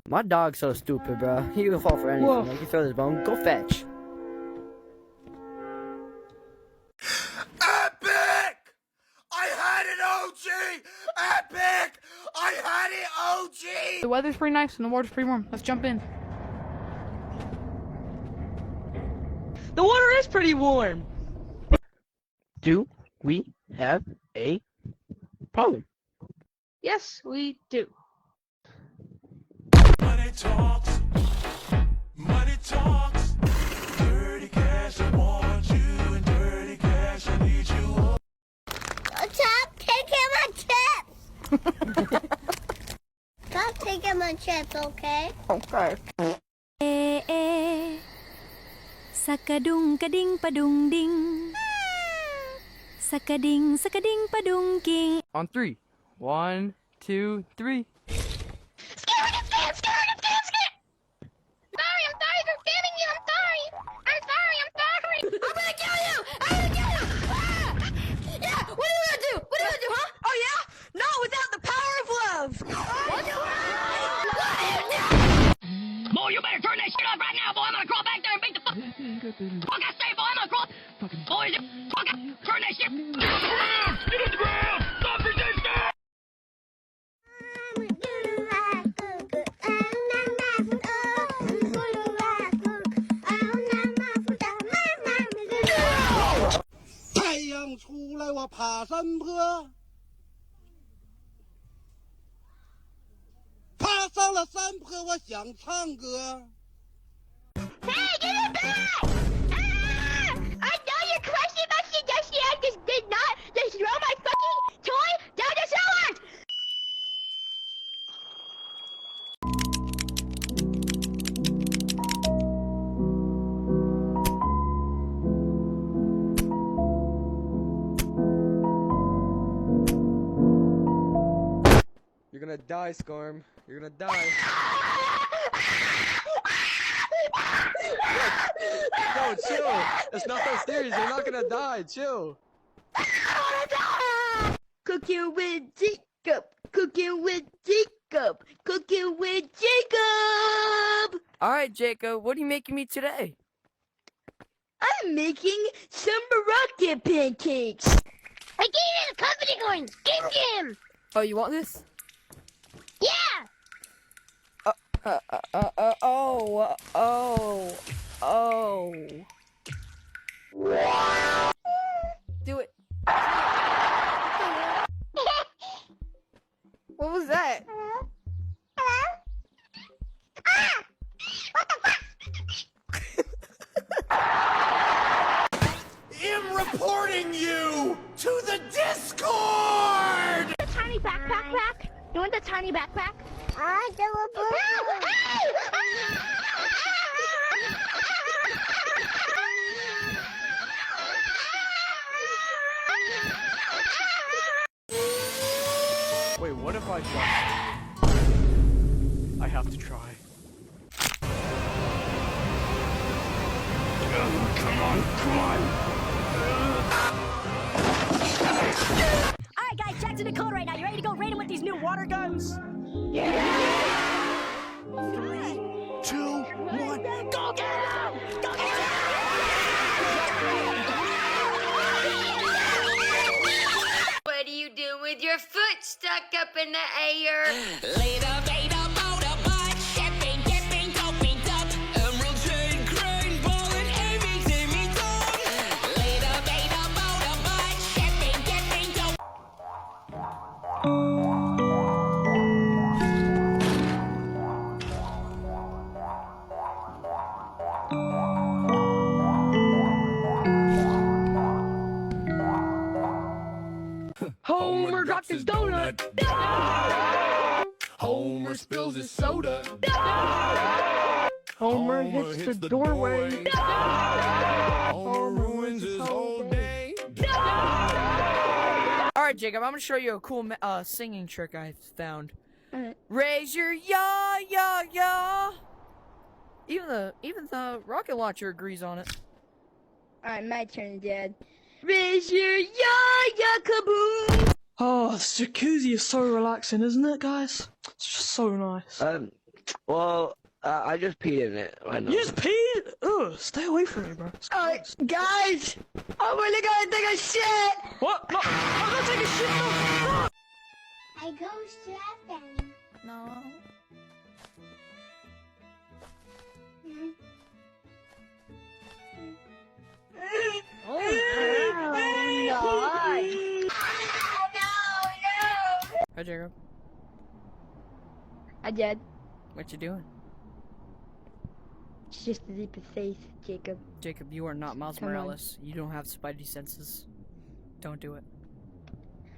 My dog's so stupid, bro. He can fall for anything. Whoa. Like, you throw this bone, go fetch. Epic! I had it, OG! Epic! I had it, OG! The weather's pretty nice and the water's pretty warm. Let's jump in. The water is pretty warm. Do we have a problem? Yes, we do. Money talks. Money talks. Dirty cash, I want you. And dirty cash, I need you. Stop taking my chips! Stop taking my chips, okay? Okay. Sakadung kading padung ding. Sakading padung king. On 3. 1, 2, 3. Boy, you better turn that shit off right now, boy. I'm gonna crawl back there and beat the fuck I say, boy. I'm gonna crawl. Boy, turn that shit. Get on the ground! Get on the ground! Stop resisting! Hey, give it back! I know you're crushing my suggestion. I just did not just throw my fucking toy down the cellar! You're gonna die, Scorm. You're gonna die. No, chill. It's not that serious. You're not gonna die. Chill. Cooking with Jacob. Cooking with Jacob. Cooking with Jacob. Alright, Jacob, what are you making me today? I'm making some rocket pancakes. I gave you the company coins! Game! Oh, you want this? Yeah! Oh. Do it. What was that? I'm reporting you to the Discord! The tiny backpack pack? You want the tiny backpack? I do a Wait, what if I jump? I have to try. Come on. Alright guys, Jack's in the cold right now. You ready to go raid him with these new water guns? 3, 2, 1, go get him! Go get him! What do you do with your foot stuck up in the air? Later, beta, motorbike, shipping, dipping, doping, duck, emerald chain, crane, ball, and aiming, Timmy dog. Later, beta, motorbike, shipping, dipping, dope. Homer dropped his donut. Homer spills his soda. Homer hits the doorway. Homer ruins his whole day. Alright, Jacob, I'm gonna show you a cool singing trick I found. Alright. Raise your yaw, yaw, yaw. Even the rocket launcher agrees on it. Alright, my turn, Dad. Raise your ya-ya kaboom! Oh, this jacuzzi is so relaxing, isn't it, guys? It's just so nice. Well, I just peed in it right now. You just peed? Ugh, stay away from me, bro. Guys, I'm really gonna take a shit. What? No, I'm gonna take a shit. No. I go strapping. No. Hi, Jacob. I did. What you doing? It's just a leap of faith, Jacob. Jacob, you are not Miles Come on. Morales. You don't have spidey senses. Don't do it.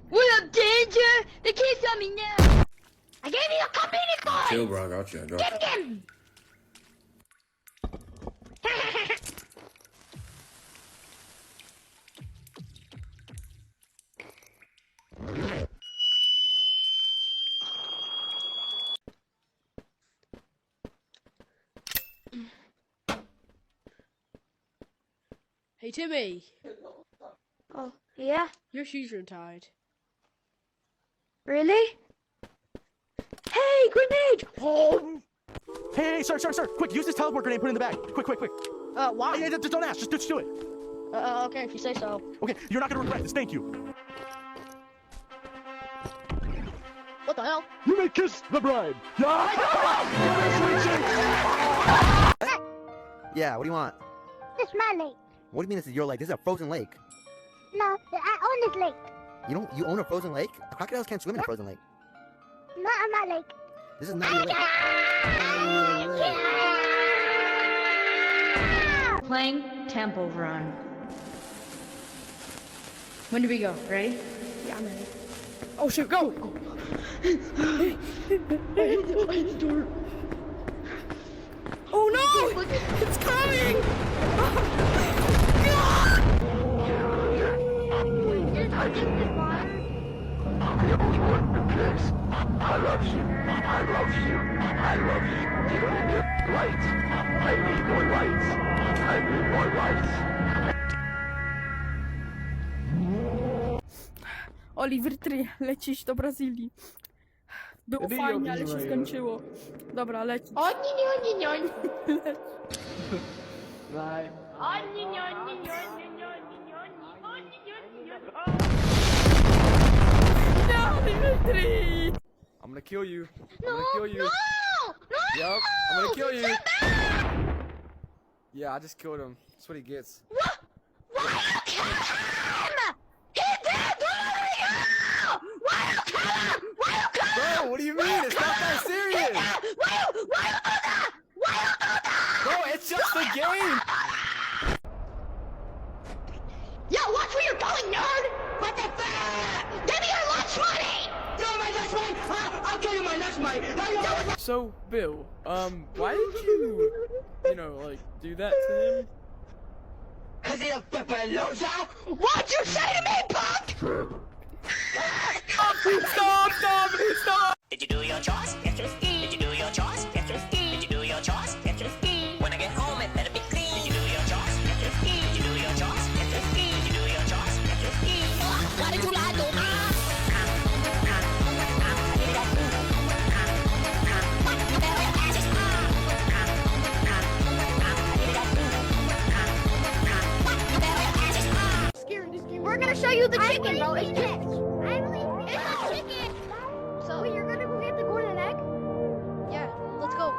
What up, danger? The kid's on me now. I gave you a company card. Chill, bro. I got you. I got you. Give him. Hey, Timmy. Oh, yeah? Your shoes are untied. Really? Hey, grenade! Oh! Hey, sir, quick, use this teleport grenade, put it in the bag. Quick. Why? Hey, just don't ask, just do it. Okay, if you say so. Okay, you're not gonna regret this, thank you. What the hell? You may kiss the bride. Yeah, what do you want? This is my lake. What do you mean this is your lake? This is a frozen lake. No, I own this lake. You own a frozen lake? Crocodiles can't swim in a frozen lake. Not on my lake. This is not your lake. Playing Temple Run. When do we go? Ready? Yeah, I'm ready. Oh shit, go! Oh no! It's coming! I love you. I love you. I love you. You don't need lights. I need more lights. I need more lights. Oliver 3, lecisz do Brazylii. Było fajnie, ale się skończyło. Dobra, lecisz. Bye. No, Oliver 3! I'm gonna kill you. No, I'm gonna kill you. No! Yup, I'm gonna kill you. Yeah, I just killed him. That's what he gets. What? Why you kill him? He did! Why you kill him? Why you kill him? Bro, what do you mean? It's not that serious. Why you do that? Why you do that? Bro, it's just a game. Yo, watch where you're going, nerd! What the fuck? Give me your lunch money! No, my lunch money! I'll give you my lunch money! So, Bill, why did you, like, do that to him? Cause he's a flippin' loser! What'd you say to me, punk? Stop! Did you do your chores? Did you do your chores? Did you do your chores? When I get home, it better be clean. Did you do your chores? Did you do your chores? Did you do your chores? Why did you lie to me? We're gonna show you the chicken, bro. It's chicken. It's a chicken. So you're gonna go get the golden egg? Yeah, let's go.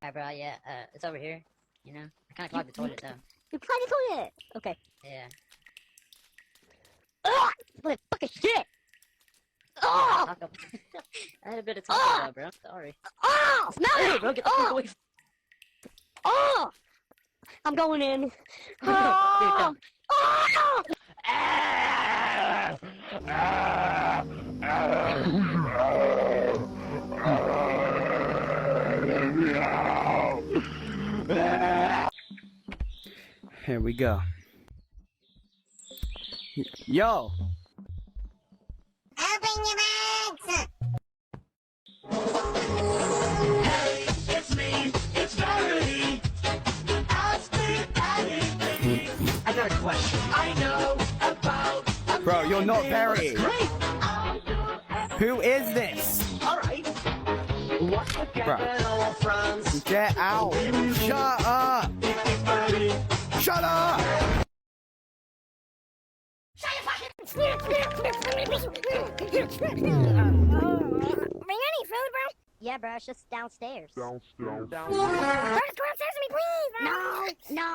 Alright, bro, yeah, it's over here. You know? I kinda clogged the toilet, though. You tried to toilet. Okay. Yeah. Ugh! What a fucking shit! Oh! Taco. I had a bit of taco, though, bro. Sorry. Oh! Smell it! Bro, get the fuck away from Oh! I'm going in. Dude, Oh! come. Oh! Here we go. Yo, Bro, you're not very. Who is this? Alright. What's together, old friends? Get out. Shut up. Shut up. Bring any food, bro? Yeah, bro, it's just downstairs. Bro, just go upstairs with me, please, bro. No.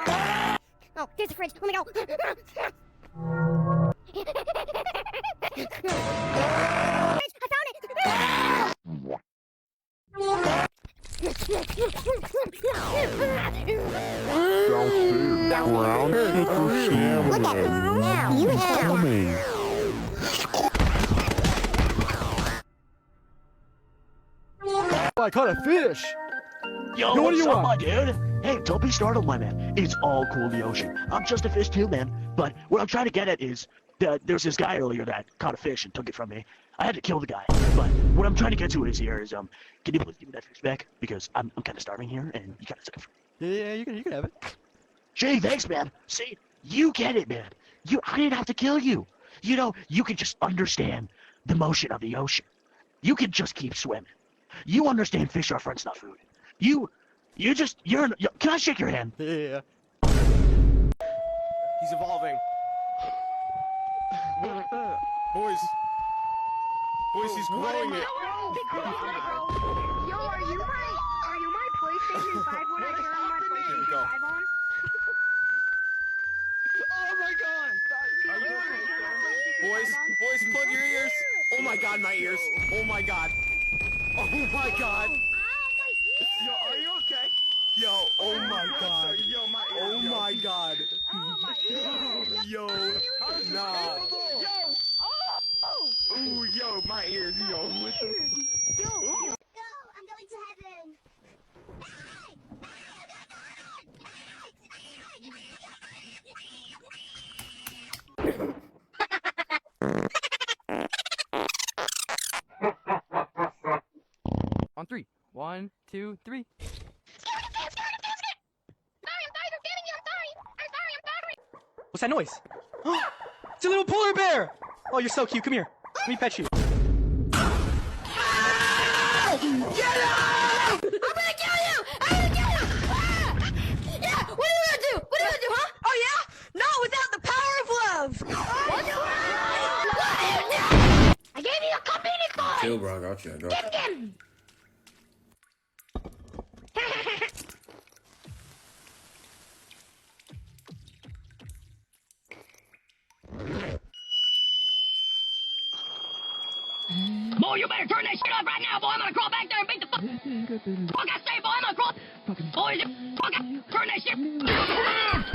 Oh, there's the fridge. Let me go. I found it. Look at me now. You have. I caught a fish. Yo, Yo, what do you want? my dude? Hey, don't be startled, my man. It's all cool in the ocean. I'm just a fish too, man. But what I'm trying to get at is that there's this guy earlier that caught a fish and took it from me. I had to kill the guy. But what I'm trying to get to is can you please give me that fish back? Because I'm kind of starving here, and you kind of took it from me. Yeah, you can have it. Gee, thanks, man. See, you get it, man. I didn't have to kill you. You know, you can just understand the motion of the ocean. You can just keep swimming. You understand fish are friends, not food. Can I shake your hand? Yeah. He's evolving. Boys, he's growing it. Yo, are you my PlayStation 5 when I turn my PlayStation 5 on? Oh my god! Boys, plug your ears. Oh my god, my ears. Oh my god. Oh my god. Yo, are you okay? Yo, oh my god. Yo, my ears. Oh my god. Yo, nah. Ooh, yo, my ears. Yo, what the? Yo, I'm going to heaven. On 3. 1, 2, 3. What's that noise? It's a little polar bear. Oh, you're so cute. Come here. Let me pet you. I'm gonna kill you! Yeah, what are you gonna do? Huh? Oh yeah? Not without the power of love! What are you doing? I gave you a company boy! Chill, bro. I got you. Get him! Boy, you better turn that shit off right now, boy. I'm gonna crawl back there and beat the fuck I say, boy. I'm gonna crawl. Boy, turn that shit.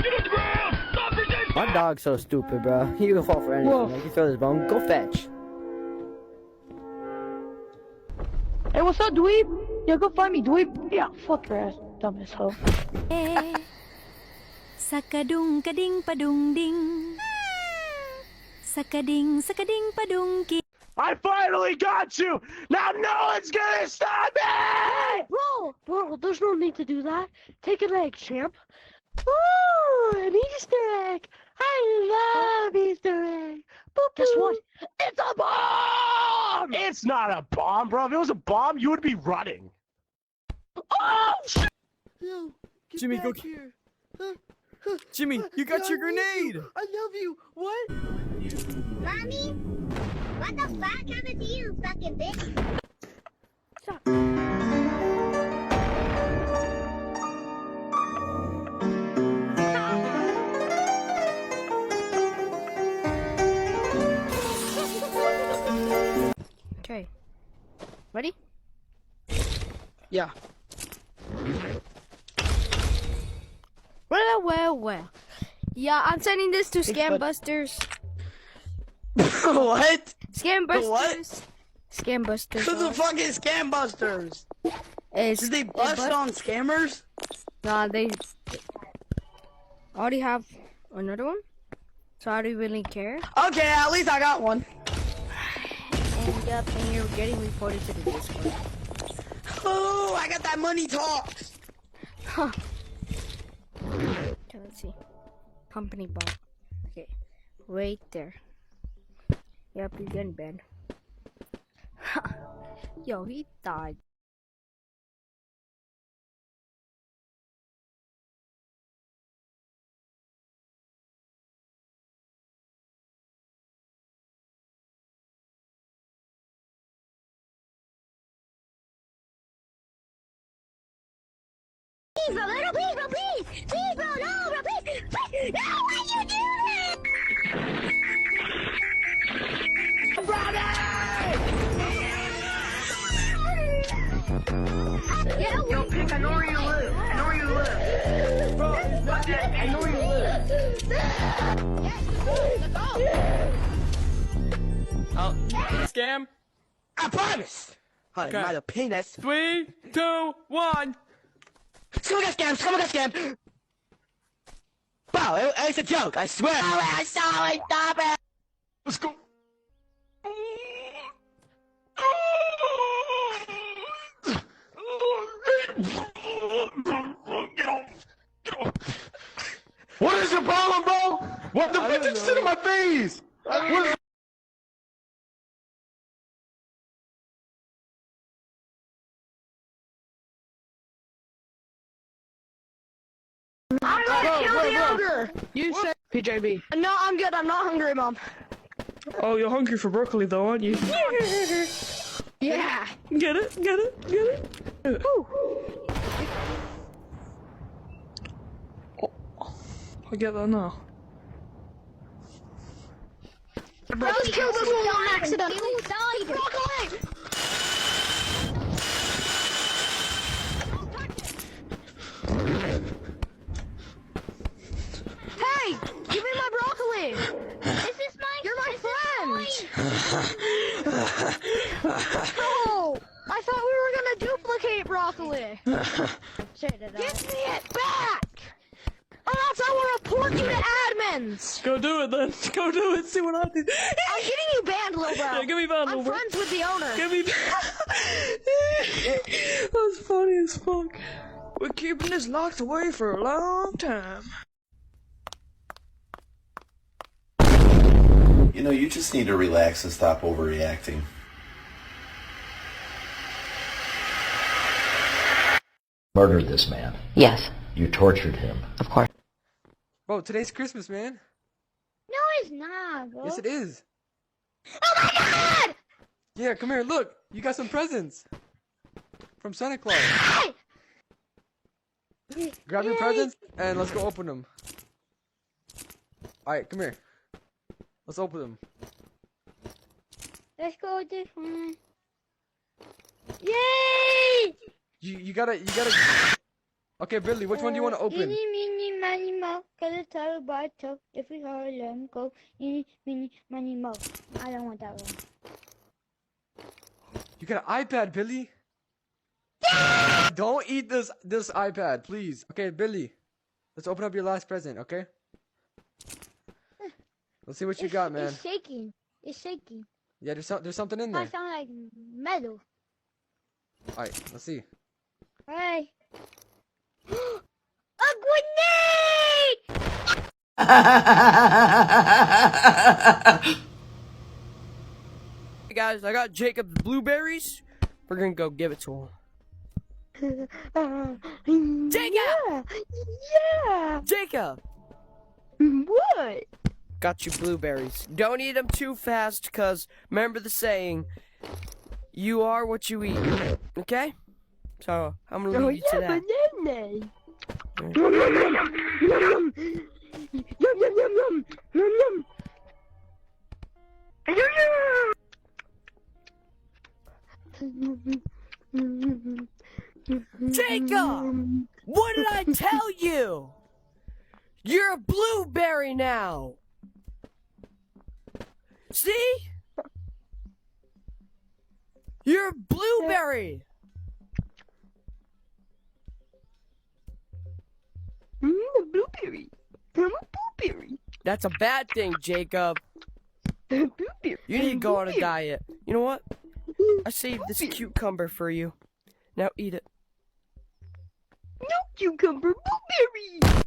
Get on the ground. Stop resisting. My dog's so stupid, bro. He can fall for anything. Like, he throw his bone. Go fetch. Hey, what's up, dweeb? Yeah, go find me, dweeb. Yeah, fuck your ass, dumb as hoe. Sakadung kading padung ding. Sakading padung ki. I finally got you! Now no one's gonna stop me! Bro, there's no need to do that. Take an egg, champ. Ooh, an Easter egg. I love Easter egg. Boop, guess what? It's a bomb! It's not a bomb, bro. If it was a bomb, you would be running. Oh, shit! Yo, get Jimmy, back go here. Jimmy, you got your grenade. I love you. What? Mommy? What the fuck happened to you, fucking bitch? Okay. Ready? Yeah. Well. Yeah, I'm sending this to Scam Busters. What? Scam Busters. What? Scam Busters. Who the fuck is Scam Busters? Did they bust on scammers? Nah, they already have another one. So I don't really care. Okay, at least I got one. And you're getting reported to the Discord. Oh, I got that money talk. Huh. Okay, let's see. Company bot. Okay, right there. Yep, you're getting banned. Yo, he died. Please, bro, no, please, bro, please! Please, bro, no, bro, please! Please! No, why'd you do that? Brother! Yeah, yo, pick, I know where you live. I know where you live. Bro, what that? I know where you live. Yes, Oh, scam. I promise! Hi, Okay. not a penis. 3, 2, 1. Someone got scammed! Someone got scammed! Wow, it's a joke, I swear! Oh, I saw it! Stop it! Let's go! What is your problem, bro? What the fuck? Just sit in my face. What is I'm gonna kill the ogre! You said PJB. No, I'm good. I'm not hungry, Mom. Oh, you're hungry for broccoli though, aren't you? Yeah. Get it? Get it? Get it? Ooh. I get that now. Bros killed us all on accident. You died. Broccoli! Hey, give me my broccoli. This is mine. You're my friend. Mine. No, I thought we were gonna duplicate broccoli. Shit it Give me it back. Or else I will report you to admins. Go do it then. Go do it. See what I do. I'm getting you banned, little bro. Yeah, give me banned, I'm little bro. friends with the owner. Give me. That's funny as fuck. We're keeping this locked away for a long time. You know, you just need to relax and stop overreacting. Murdered this man. Yes, You tortured him. of course. Bro, today's Christmas, man. No, it's not, bro. Yes, it is. Oh my god! Yeah, come here. Look, you got some presents from Santa Claus. Grab your presents and let's go open them. All right, come here. Let's open them. Let's go with this one. Yay! You gotta. Okay, Billy, which one do you want to open? Eeny, meeny, miny, mo. Gotta tell about toe. If we gotta let him go. Eeny, meeny, miny, mo. I don't want that one. You got an iPad, Billy. Don't eat this iPad, please. Okay, Billy, let's open up your last present, okay? Let's see what you got, man. It's shaking. It's shaking. Yeah, there's something in I there. sound like metal. All right, let's see. Alright. A grenade! Hey guys, I got Jacob's blueberries. We're gonna go give it to him. Jacob! Yeah. Jacob! What? Got you blueberries. Don't eat them too fast, cause remember the saying, you are what you eat. Okay? So, I'm gonna leave you to that. Banana. Yum, yum, yum, yum. Yum, yum, yum, yum. Yum, yum. Yum, yum. Jacob! What did I tell you? You're a blueberry now! See? You're a blueberry! A blueberry. I'm a blueberry. That's a bad thing, Jacob. Blueberry. You need to go on a diet. You know what? I saved this cucumber for you. Now eat it. No cucumber, blueberry.